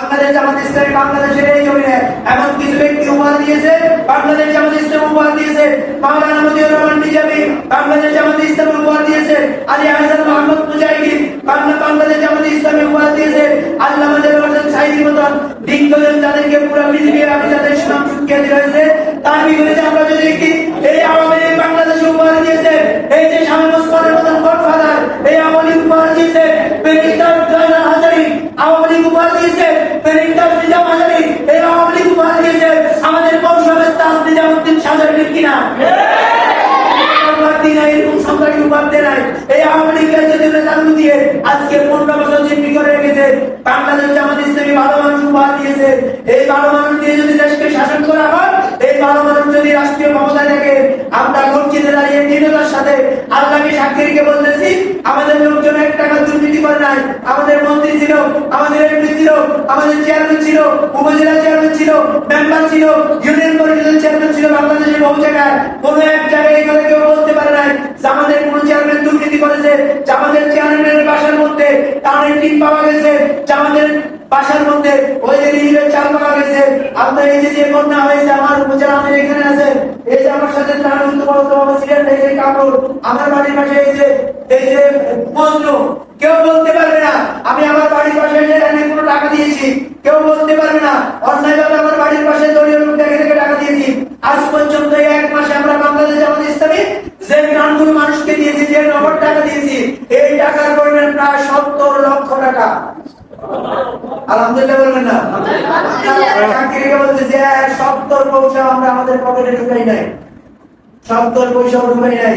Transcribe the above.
বাংলাদেশ জামাত ইসলামী বাংলাদেশের এই জমিনে এমন কিছু ব্যক্তি উপহার দিয়েছে, বাংলাদেশ জামাত ইসলাম উপহার দিয়েছে, মাওলানা মতিউর রহমান নিজামী বাংলাদেশ জামাত ইসলাম উপহার দিয়েছে, আলী আহসান মোহাম্মদ মুজাহিদ বাংলাদেশ জামাত ইসলামী উপহার দিয়েছে, আল্লামা দেওয়ান সাইদির মতন দিগ্গজ যাদেরকে পুরো পৃথিবীর আমি যাদের সুনাম সুখ্যাতি রয়েছে তার বিপরীতে আমরা যদি দেখি এই আওয়ামী লীগ বাংলাদেশে উপহার দিয়েছে, এই যে স্বামী মুসলমানের মতন গডফাদার এই আওয়ামী লীগ উপহার দিয়েছে, বেরিস্টার জয়নাল হাজারী আওয়ামী লীগ উপহার দিয়েছে, বেরিস্টার নিজাম হাজারী এই আওয়ামী লীগ উপহার দিয়েছে, আমাদের পৌরসভার তাজ নিজামুদ্দিন সাজার ঠিক কিনা আজকে 15 বছর জিম্মি করে রেখেছে। বাংলাদেশ জামাত ইসলামী ভালো মানুষ উপহার দিয়েছে, এই ভালো মানুষ দিয়ে যদি দেশকে শাসন করা হয়, এই ভালো মানুষ যদি রাষ্ট্রীয় ক্ষমতায় থাকে, আমরা মসজিদে দাঁড়িয়ে দৃঢ়তার সাথে আল্লাহকে সাক্ষী রেখে বলতেছি আমাদের লোকজন 1 টাকা দুর্নীতি করে নাই। আমাদের মন্ত্রী ছিল, আমাদের এমপি ছিল, আমাদের চেয়ারম্যান ছিল, উপজেলা চেয়ারম্যান ছিল, মেম্বার ছিল, ইউনিয়ন পরিষদের চেয়ারম্যান ছিল, বাংলাদেশের বহু জায়গায় কোনো এক জায়গায় এই কথা কেউ বলতে পারে নাই যে আমাদের কোন চেয়ারম্যান দুর্নীতি করেছে। আমাদের চেয়ারম্যানের বাসার মধ্যে কারেন্ট টিন পাওয়া গেছে, আমাদের বাসার মধ্যে ওই যে রিলিফের চাল পাওয়া গেছে। আপনার এই যে বন্যা হয়েছে আমার উপজেলা আমাদের এখানে আছে, এই যে আমার সাথে এই যে কাপড় আমার বাড়ির পাশে এই যে প্রশ্ন কেউ বলতে পারবে না আমি আমার বাড়ির পাশে কোনো টাকা দিয়েছি, কেউ বলতে পারবে না অন্যায়ভাবে আমার বাড়ির পাশে দলীয় লোক দেখে দেখে টাকা দিয়েছি। আজ পর্যন্ত 1 মাসে আমরা বাংলাদেশ জামাত ইসলামী যে গ্রামগুলো মানুষকে দিয়েছি, যে নগদ টাকা দিয়েছি, এই টাকার পরিমাণ প্রায় 70 লক্ষ টাকা। আলহামদুলিল্লাহ বলবেন না? বলতেছি 70 পয়সা আমরা আমাদের পকেটে ঢুকাই নাই, 70 পয়সা ঢুকাই নাই।